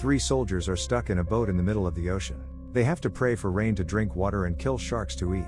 3 soldiers are stuck in a boat in the middle of the ocean. They have to pray for rain to drink water and kill sharks to eat.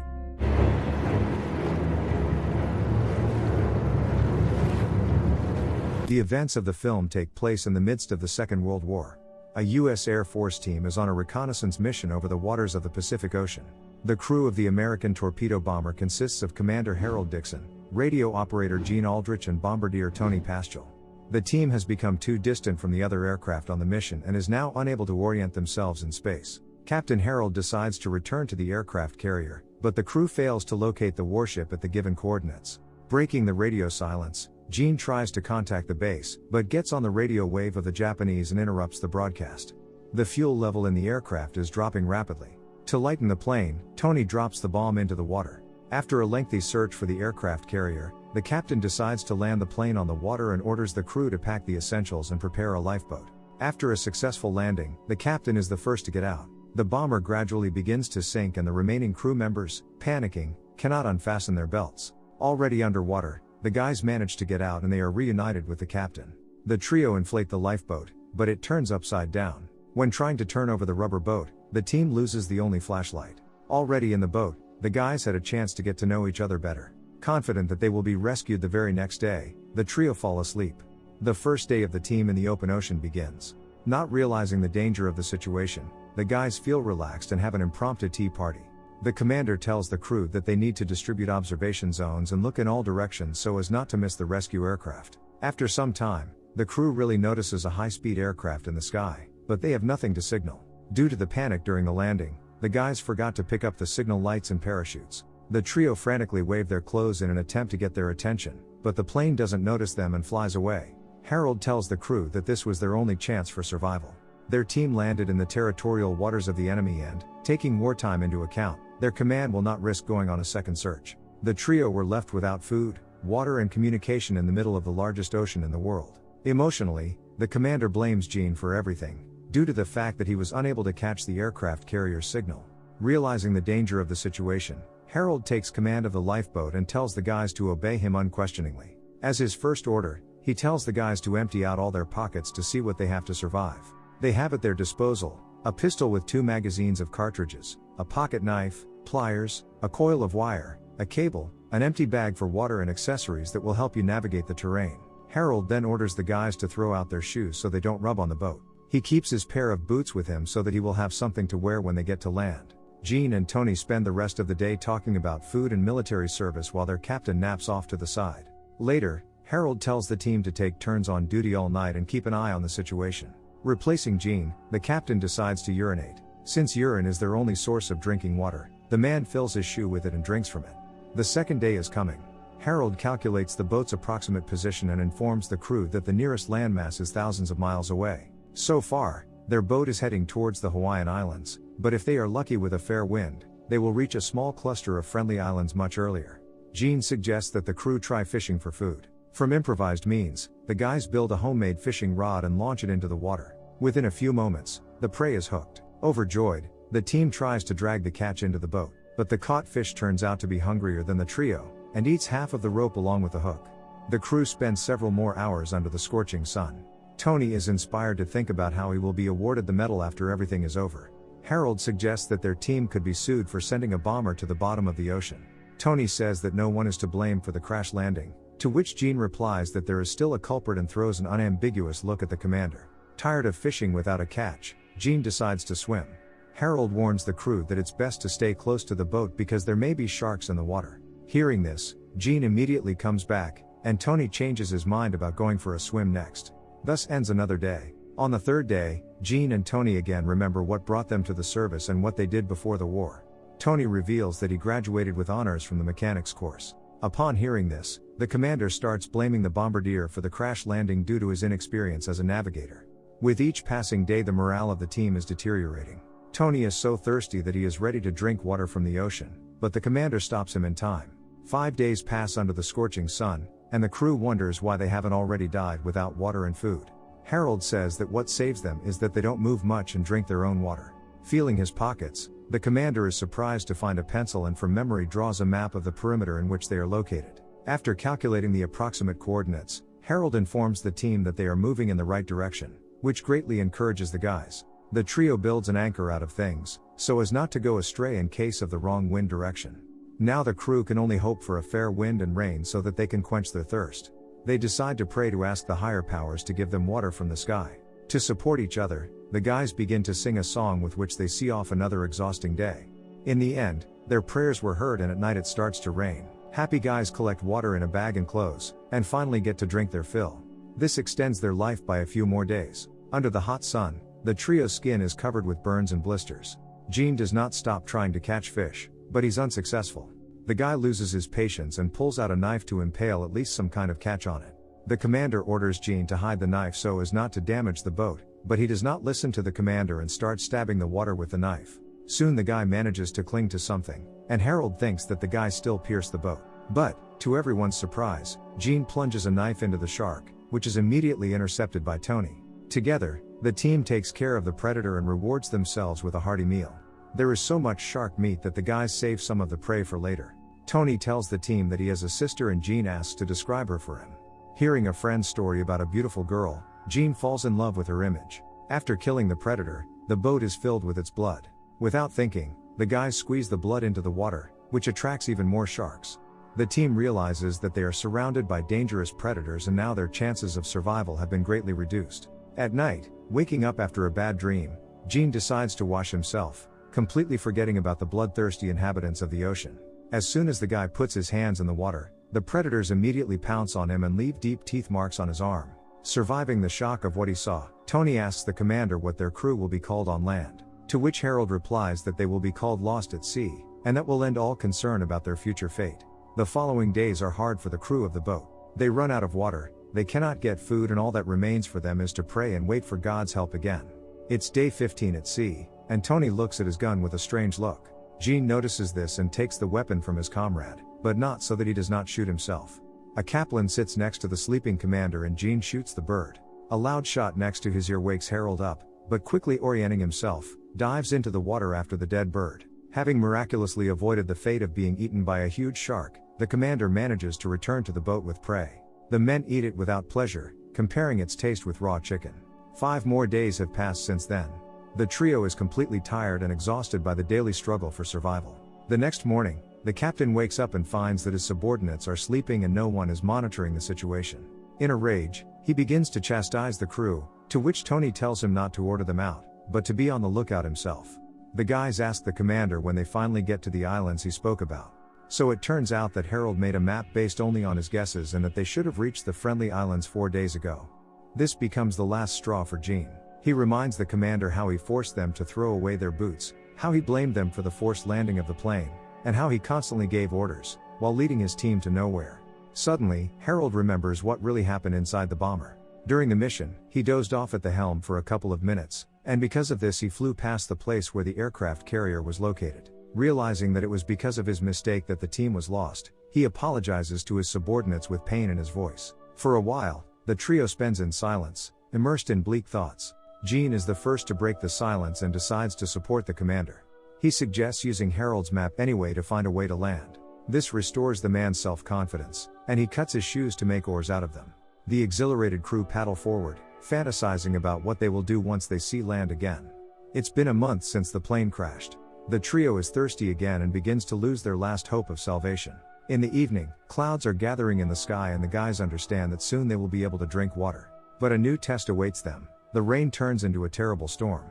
The events of the film take place in the midst of the Second World War. A U.S. Air Force team is on a reconnaissance mission over the waters of the Pacific Ocean. The crew of the American torpedo bomber consists of Commander Harold Dixon, radio operator Gene Aldrich and bombardier Tony Paschal. The team has become too distant from the other aircraft on the mission and is now unable to orient themselves in space. Captain Harold decides to return to the aircraft carrier, but the crew fails to locate the warship at the given coordinates. Breaking the radio silence, Gene tries to contact the base, but gets on the radio wave of the Japanese and interrupts the broadcast. The fuel level in the aircraft is dropping rapidly. To lighten the plane, Tony drops the bomb into the water. After a lengthy search for the aircraft carrier, the captain decides to land the plane on the water and orders the crew to pack the essentials and prepare a lifeboat. After a successful landing, the captain is the first to get out. The bomber gradually begins to sink and the remaining crew members, panicking, cannot unfasten their belts. Already underwater, the guys manage to get out and they are reunited with the captain. The trio inflate the lifeboat, but it turns upside down. When trying to turn over the rubber boat, the team loses the only flashlight. Already in the boat, the guys had a chance to get to know each other better. Confident that they will be rescued the very next day, the trio fall asleep. The first day of the team in the open ocean begins. Not realizing the danger of the situation, the guys feel relaxed and have an impromptu tea party. The commander tells the crew that they need to distribute observation zones and look in all directions so as not to miss the rescue aircraft. After some time, the crew really notices a high-speed aircraft in the sky, but they have nothing to signal. Due to the panic during the landing, the guys forgot to pick up the signal lights and parachutes. The trio frantically wave their clothes in an attempt to get their attention, but the plane doesn't notice them and flies away. Harold tells the crew that this was their only chance for survival. Their team landed in the territorial waters of the enemy and, taking wartime into account, their command will not risk going on a second search. The trio were left without food, water and communication in the middle of the largest ocean in the world. Emotionally, the commander blames Gene for everything, due to the fact that he was unable to catch the aircraft carrier's signal. Realizing the danger of the situation, Harold takes command of the lifeboat and tells the guys to obey him unquestioningly. As his first order, he tells the guys to empty out all their pockets to see what they have to survive. They have at their disposal a pistol with 2 magazines of cartridges, a pocket knife, pliers, a coil of wire, a cable, an empty bag for water and accessories that will help you navigate the terrain. Harold then orders the guys to throw out their shoes so they don't rub on the boat. He keeps his pair of boots with him so that he will have something to wear when they get to land. Gene and Tony spend the rest of the day talking about food and military service while their captain naps off to the side. Later, Harold tells the team to take turns on duty all night and keep an eye on the situation. Replacing Gene, the captain decides to urinate. Since urine is their only source of drinking water, the man fills his shoe with it and drinks from it. The second day is coming. Harold calculates the boat's approximate position and informs the crew that the nearest landmass is thousands of miles away. So far, their boat is heading towards the Hawaiian Islands, but if they are lucky with a fair wind, they will reach a small cluster of friendly islands much earlier. Gene suggests that the crew try fishing for food. From improvised means, the guys build a homemade fishing rod and launch it into the water. Within a few moments, the prey is hooked. Overjoyed, the team tries to drag the catch into the boat, but the caught fish turns out to be hungrier than the trio, and eats half of the rope along with the hook. The crew spends several more hours under the scorching sun. Tony is inspired to think about how he will be awarded the medal after everything is over. Harold suggests that their team could be sued for sending a bomber to the bottom of the ocean. Tony says that no one is to blame for the crash landing, to which Gene replies that there is still a culprit and throws an unambiguous look at the commander. Tired of fishing without a catch, Gene decides to swim. Harold warns the crew that it's best to stay close to the boat because there may be sharks in the water. Hearing this, Gene immediately comes back, and Tony changes his mind about going for a swim next. Thus ends another day. On the third day, Gene and Tony again remember what brought them to the service and what they did before the war. Tony reveals that he graduated with honors from the mechanics course. Upon hearing this, the commander starts blaming the bombardier for the crash landing due to his inexperience as a navigator. With each passing day, the morale of the team is deteriorating. Tony is so thirsty that he is ready to drink water from the ocean, but the commander stops him in time. 5 days pass under the scorching sun, and the crew wonders why they haven't already died without water and food. Harold says that what saves them is that they don't move much and drink their own water. Feeling his pockets, the commander is surprised to find a pencil and from memory draws a map of the perimeter in which they are located. After calculating the approximate coordinates, Harold informs the team that they are moving in the right direction. which greatly encourages the guys. The trio builds an anchor out of things, so as not to go astray in case of the wrong wind direction. Now the crew can only hope for a fair wind and rain so that they can quench their thirst. They decide to pray to ask the higher powers to give them water from the sky. To support each other, the guys begin to sing a song with which they see off another exhausting day. In the end, their prayers were heard and at night it starts to rain. Happy guys collect water in a bag and clothes, and finally get to drink their fill. This extends their life by a few more days. Under the hot sun, the trio's skin is covered with burns and blisters. Gene does not stop trying to catch fish, but he's unsuccessful. The guy loses his patience and pulls out a knife to impale at least some kind of catch on it. The commander orders Gene to hide the knife so as not to damage the boat, but he does not listen to the commander and starts stabbing the water with the knife. Soon the guy manages to cling to something, and Harold thinks that the guy still pierced the boat. But, to everyone's surprise, Gene plunges a knife into the shark, which is immediately intercepted by Tony. Together, the team takes care of the predator and rewards themselves with a hearty meal. There is so much shark meat that the guys save some of the prey for later. Tony tells the team that he has a sister and Gene asks to describe her for him. Hearing a friend's story about a beautiful girl, Gene falls in love with her image. After killing the predator, the boat is filled with its blood. Without thinking, the guys squeeze the blood into the water, which attracts even more sharks. The team realizes that they are surrounded by dangerous predators and now their chances of survival have been greatly reduced. At night, waking up after a bad dream, Gene decides to wash himself, completely forgetting about the bloodthirsty inhabitants of the ocean. As soon as the guy puts his hands in the water, the predators immediately pounce on him and leave deep teeth marks on his arm. Surviving the shock of what he saw, Tony asks the commander what their crew will be called on land, to which Harold replies that they will be called Lost at Sea, and that will end all concern about their future fate. The following days are hard for the crew of the boat. They run out of water, they cannot get food, and all that remains for them is to pray and wait for God's help again. It's day 15 at sea, and Tony looks at his gun with a strange look. Gene notices this and takes the weapon from his comrade, but not so that he does not shoot himself. A caplan sits next to the sleeping commander and Gene shoots the bird. A loud shot next to his ear wakes Harold up, but quickly orienting himself, dives into the water after the dead bird. Having miraculously avoided the fate of being eaten by a huge shark, the commander manages to return to the boat with prey. The men eat it without pleasure, comparing its taste with raw chicken. 5 more days have passed since then. The trio is completely tired and exhausted by the daily struggle for survival. The next morning, the captain wakes up and finds that his subordinates are sleeping and no one is monitoring the situation. In a rage, he begins to chastise the crew, to which Tony tells him not to order them out, but to be on the lookout himself. The guys ask the commander when they finally get to the islands he spoke about. So it turns out that Harold made a map based only on his guesses and that they should have reached the Friendly Islands 4 days ago. This becomes the last straw for Gene. He reminds the commander how he forced them to throw away their boots, how he blamed them for the forced landing of the plane, and how he constantly gave orders, while leading his team to nowhere. Suddenly, Harold remembers what really happened inside the bomber. During the mission, he dozed off at the helm for a couple of minutes, and because of this he flew past the place where the aircraft carrier was located. Realizing that it was because of his mistake that the team was lost, he apologizes to his subordinates with pain in his voice. For a while, the trio spends in silence, immersed in bleak thoughts. Gene is the first to break the silence and decides to support the commander. He suggests using Harold's map anyway to find a way to land. This restores the man's self-confidence, and he cuts his shoes to make oars out of them. The exhilarated crew paddle forward, fantasizing about what they will do once they see land again. It's been a month since the plane crashed. The trio is thirsty again and begins to lose their last hope of salvation. In the evening, clouds are gathering in the sky and the guys understand that soon they will be able to drink water. But a new test awaits them. The rain turns into a terrible storm.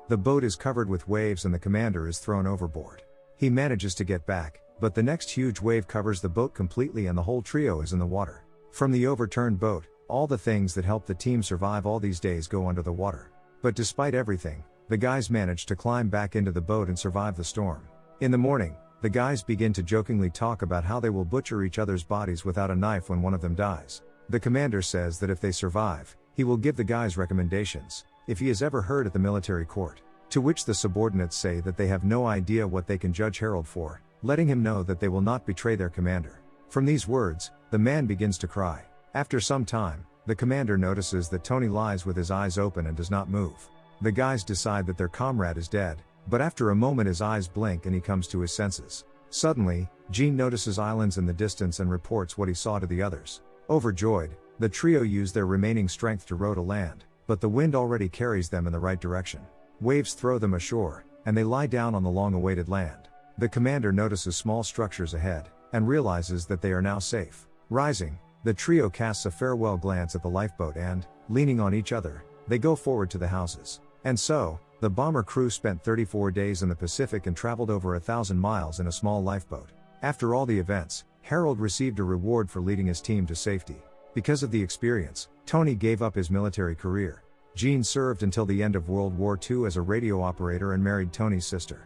The boat is covered with waves and the commander is thrown overboard. He manages to get back, but the next huge wave covers the boat completely and the whole trio is in the water. From the overturned boat, all the things that helped the team survive all these days go under the water. But despite everything, the guys manage to climb back into the boat and survive the storm. In the morning, the guys begin to jokingly talk about how they will butcher each other's bodies without a knife when one of them dies. The commander says that if they survive, he will give the guys recommendations, if he is ever heard at the military court. To which the subordinates say that they have no idea what they can judge Harold for, letting him know that they will not betray their commander. From these words, the man begins to cry. After some time, the commander notices that Tony lies with his eyes open and does not move. The guys decide that their comrade is dead, but after a moment his eyes blink and he comes to his senses. Suddenly, Gene notices islands in the distance and reports what he saw to the others. Overjoyed, the trio use their remaining strength to row to land, but the wind already carries them in the right direction. Waves throw them ashore, and they lie down on the long-awaited land. The commander notices small structures ahead, and realizes that they are now safe. Rising, the trio casts a farewell glance at the lifeboat and, leaning on each other, they go forward to the houses. And so, the bomber crew spent 34 days in the Pacific and traveled over 1,000 miles in a small lifeboat. After all the events, Harold received a reward for leading his team to safety. Because of the experience, Tony gave up his military career. Gene served until the end of World War II as a radio operator and married Tony's sister.